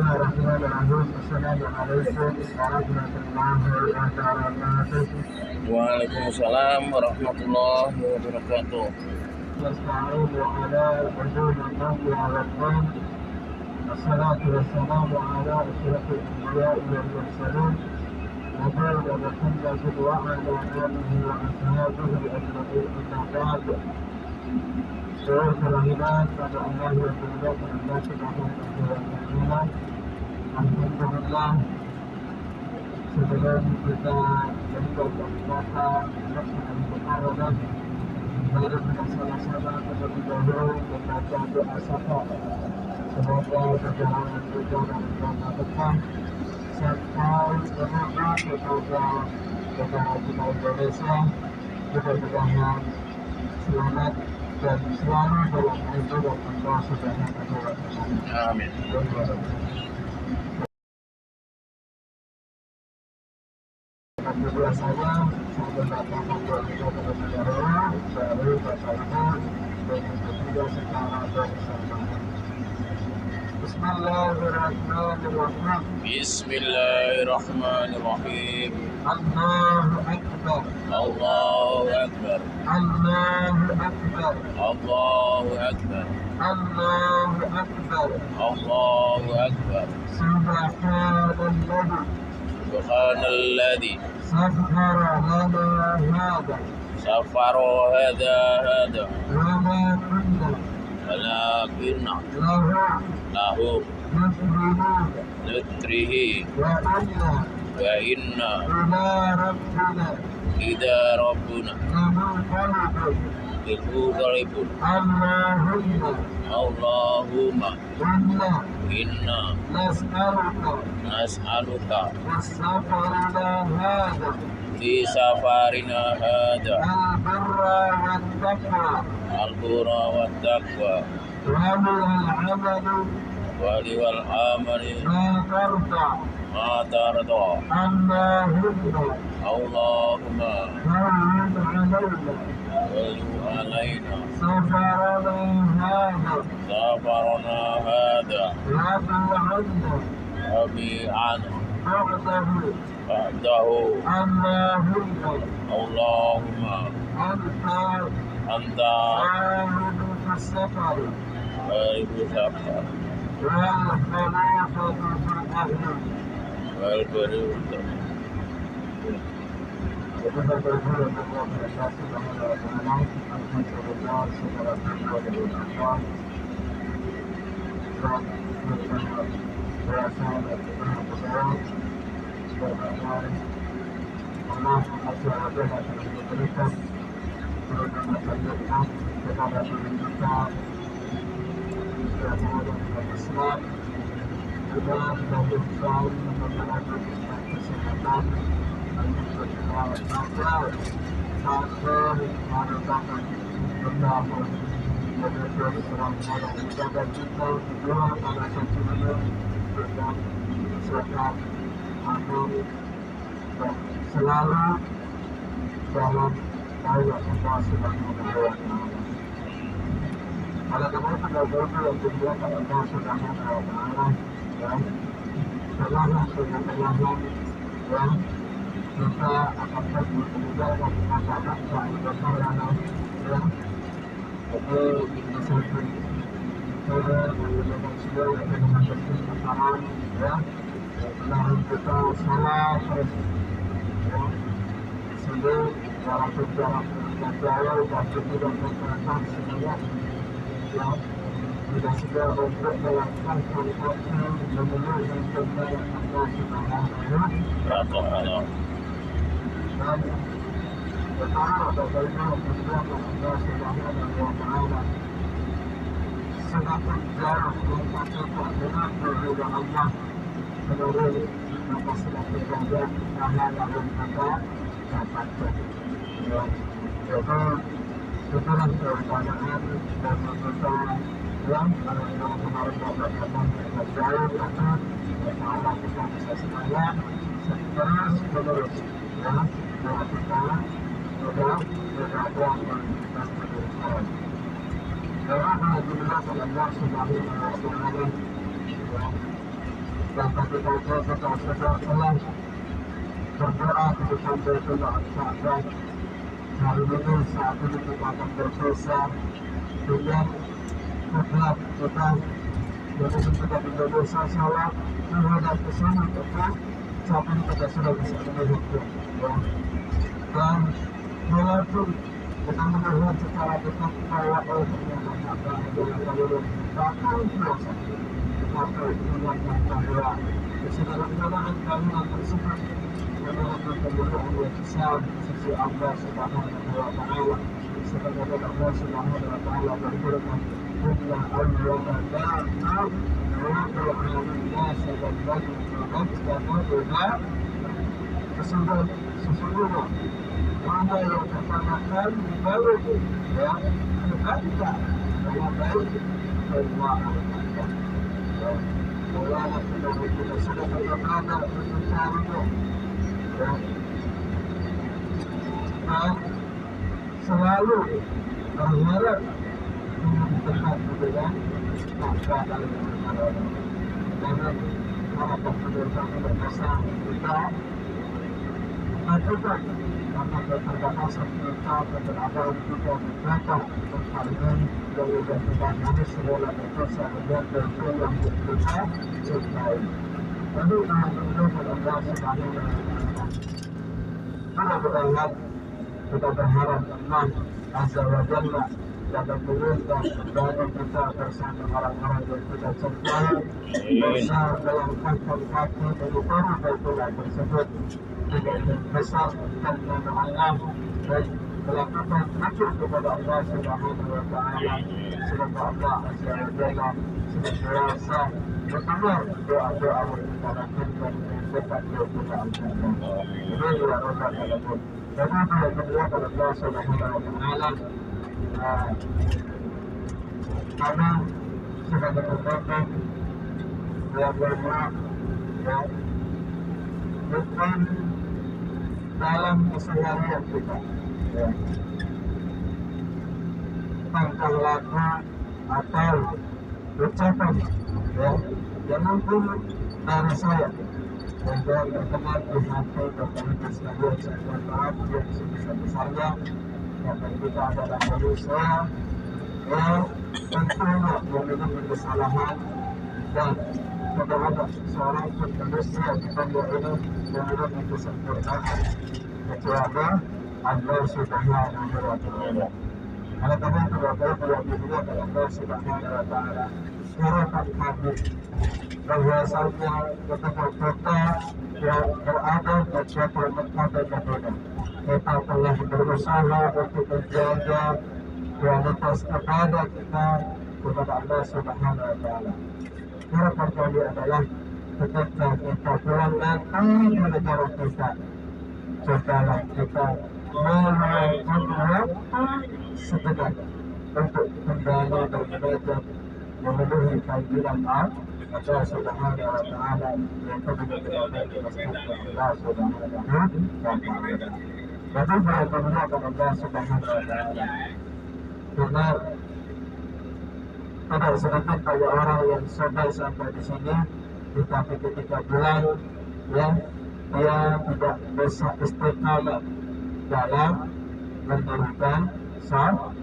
Bismillahirrahmanirrahim. Assalamualaikum warahmatullahi wabarakatuh. Waalaikumsalam warahmatullahi wabarakatuh. Wassalamualaikum warahmatullahi wabarakatuh. Assalatu wassalamu ala asyrafil anbiya'i wal mursalin nabiyina Muhammadin wa ala alihi wa ashabihi ajma'in, amma ba'd. Seluruh kerahiman pada Allah yang berdoa Allah Subhanahu wa ta'ala. Alhamdulillah, sebelum kita berdoa kepada Allah Subhanahu wa ta'ala, mari kita sama-sama terlebih dahulu membaca doa syafaat. Semoga perjalanan kita dalam jangka depan sampai menuju kepada negara kita Indonesia mudah-mudahan selamat dan selalu dalam lindungan Allah Subhanahu wa ta'ala. Amin. Biasanya saya mengatakan doa kita terlebih dahulu, baru baca ibu dan yang ketiga secara bersama. Bismillahirrahmanirrahim. Bismillahirrahmanirrahim. Allahu Akbar. Allahu Akbar. Allahu Akbar. Allahu Akbar. Allahu Akbar. Allahu Akbar. Subhanalladzi Subhanalladzi sakhkhara lana hada walakinna lahu nutrihi wa inna ila rabbuna lamunqalibun. Allahumma inna nas'aluka fi safarina hada al-birra wat taqwa wal amali ma tarda. Allahumma walli alaina safarana hada rabi'ana ba'dahu. Allahumma anta khairu safar wal baruta. Selalu dalam ayat Allah Subhanahu wa ta'ala. Oleh karena itu yang dimuliakan Allah Subhanahu wa ta'ala, setelah yang kita akan pergi meninggalkan masyarakat yang bersaudara, jadi ini satu cara menggunakan skill yang menggunakan kesempatan, dan kita salah sehingga dalam sejarah negara dan juga pemerintahan semuanya tidak segera untuk melakukan kualifikasi memenuhi kepada Allah Subhanahu wa ta'ala. Dan pertama bagaimana perjuangan Allah Subhanahu wa ta'ala semakin jauh mempercepat dengan berbeda Allah melalui maka semakin banyak pahala yang kita dapatkan. Jadi itulah keutamaan dan keutamaan yang kemarin mengatakan jauh itu bersama kita bisa semuanya terus menerus melakukan berdoa dan kita berdoa. Dan alhamdulillah Allah Subhanahu wa ta'ala dan ketika kita sudah selesai berdoa untuk sampai ke Al-Ka'bah. Hari ini saat ini kita akan bersusah dengan kiblat kita. Jadi kita Indonesia salah menghadap ke sana tepat. Saat ini kita sudah bisa melihatnya, ya. Dan walaupun kita melihat secara dekat bahwa ternyata Ka'bah adalah jalur bakal biasa, tetapi ingatlah bahwa segala-galanya bangunan tersebut merupakan kemuliaan yang besar di sisi Allah Subhanahu wa Ta'ala. Sebagaimana Allah Subhanahu wa Ta'ala berfirman, "Inna awwala baitin wudi'a lin-nasi lalladzi barakna fihi." Sesungguhnya mana yang pertama kali dibangun, ya, kita adalah baik semua Al-Ka'bah. Mulanya kita sudah berada mencarinya, ya. Dan selalu berharap di tempat dengan Ka'bah Al-Mukarramah. Jangan para pemirsa berpesan kita lakukan karena keterbatasan kita keberadaan kita berkata kali ini yang sudah kita manis semula berpesan dan berpulang kita cintai. Lalu menunjukkan Allah Subhanahu wa Ta'ala. Kita berharap Allah Azza wa Jalla dapat menunjukkan bagi kita bersama orang-orang yang kita cintai bersama dalam kaki menuju Baitullah tersebut dengan besar dan Allah dan melakukan zikir kepada Allah Subhanahu wa Ta'ala. Semoga Allah Azza wa Jalla senantiasa mendengar doa-doa kita lakukan dekat kepada Allah. Ini adalah rohani Allah. Jadi bila kita kepada Allah Subhanahu wa Ta'ala, karena sudah berkembang yang bermak, ya, bukan dalam keseharian kita, ya, tentang laku atau ucapan, ya, yang mungkin dari saya dan berkenan di hati berkaitan sekalian saya maaf yang sebesar-besarnya karena kita adalah manusia yang tentunya memiliki kesalahan dan tidak ada seorang pun manusia di dunia ini yang memiliki kesempurnaan kecuali Allah Subhanahu wa Ta'ala. Oleh karena itu Bapak Ibu yang dimuliakan Allah Subhanahu wa Ta'ala, harapan kami bahwasanya ketika kita yang berada di suatu tempat yang berbeda, kita telah berusaha untuk menjaga kualitas ibadah kita kepada Allah Subhanahu wa Ta'ala. Harapan kami adalah ketika kita pulang nanti di negara kita, cobalah kita meluangkan waktu sejenak untuk kembali beribadah memenuhi panggilan Allah Subhanahu wa Ta'ala yang kedua Allah Subhanahu wa Ta'ala. Jadi berdoa Allah Subhanahu wa Ta'ala. Karena tidak sedikit banyak orang yang sudah sampai di sini, tetapi ketika pulang, ya, dia tidak bisa istiqamah dalam mendirikan salat,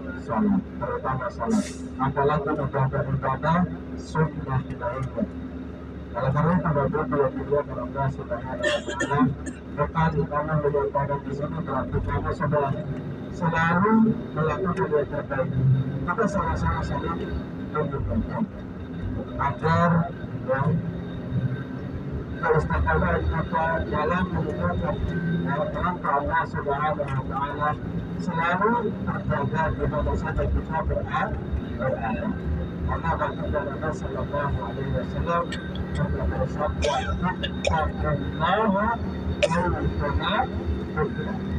terutama salat, apalagi ibadah sunnah ilaihiyah. Oleh karena itu Bapak Ibu yang dimuliakan Allah Subhanahu wa Ta'ala, bekali kami menyampaikan di sini berarti kami sudah selalu melakukan yang terbaik. Kita sama-sama saling mendukung agar keistiqamahan kita dalam menunaikan perintah Allah Subhanahu wa Ta'ala selalu terjaga di mana saja kita berada. Karena baginda Nabi Sallallahu Alaihi Wasallam telah bersabda, "Ittaqillaha haitsu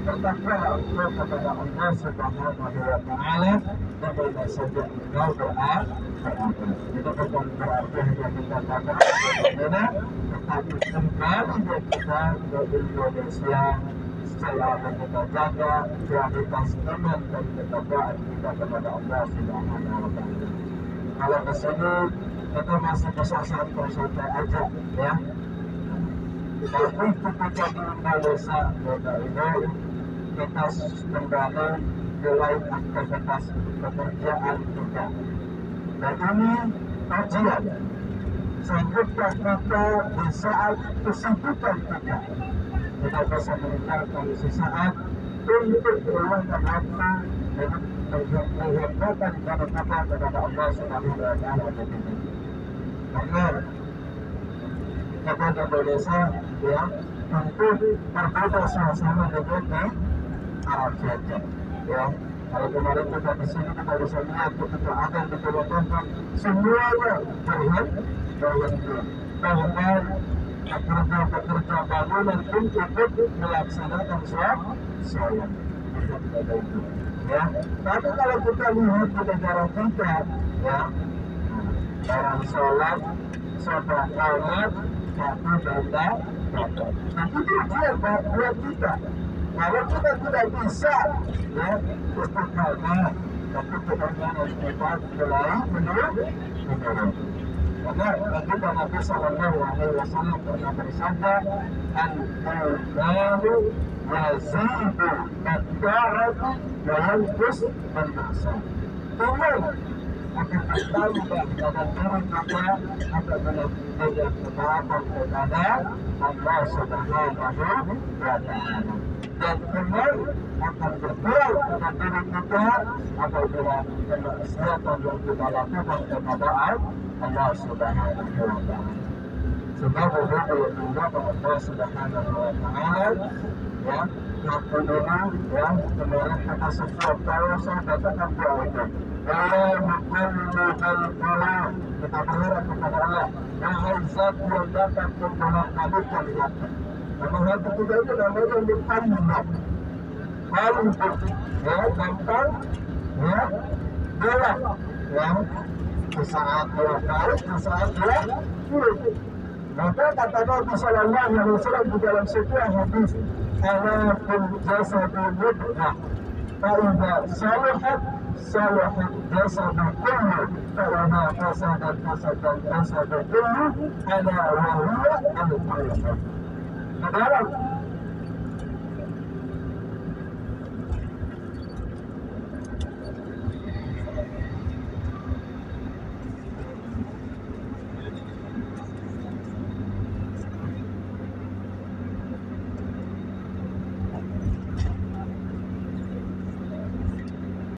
bertakwalah engkau kepada Allah Subhanahu wa Ta'ala di mana saja engkau berada." Itu bukan berarti hanya kita katakan bagaimana, tetapi kembali kita ke Indonesia setelah kita jaga kualitas iman dan ketakwaan kita kepada Allah Subhanahu wa Ta'ala. Kalau di sini itu masih bisa santai-santai aja ya. Tapi ketika di Indonesia ini kita kembali mulai aktivitas pekerjaan kita, dan ini ujian sehingga kita di saat kesibukan kita bisa meninggalkan sesaat untuk meluangkan waktu dan menghadapkan ibadah kita kepada Allah Subhanahu wa Ta'ala. Karena kita di Indonesia ya tentu berbeda suasana dengan di Arab Saudi ya. Kalau kemarin kita di sini kita bisa lihat ketika ada di Purwokerto semuanya berhenti bahkan pekerja bangunan pun ikut melaksanakan sholat ya. Tapi kalau kita lihat di negara kita ya, orang sholat amat satu benda nah itu dia buat kita. Kalau kita tidak bisa ya istiqamah, tapi kita harus mulai menurut. Karena kita Nabi Sallallahu Alaihi Wasallam pernah bersabda, al-imamu yazidu ad-da'atu wa yanqus al-ma'siyah. Iman akan bertambah dalam diri kita apabila kita ketaatan kepada Allah Subhanahu wa Ta'ala. Dan iman akan berkurang dalam diri kita apabila kemaksiatan yang kita lakukan kepada Allah Subhanahu wa Ta'ala. Sebab begitu yang dilakukan Allah Subhanahu wa Ta'ala ya, waktu dulu ya, kemarin kita setiap tahun saya katakan doa itu kita berharap kepada Allah wahai zat yang dapat membolak-balikkan hati. Karena hati kita itu namanya mutannab, paling ya, gampang ya, bolak ya, saat bolak balik, saat bolak balik. Maka kata Nabi Sallallahu Alaihi Wasallam di dalam sebuah hadis, ala fil jasadil mudghah, fa'idha salahat salahat jasadul kullu, fa'idha fasadat jasadul kullu, ala wa huwa al-qalb. Dalam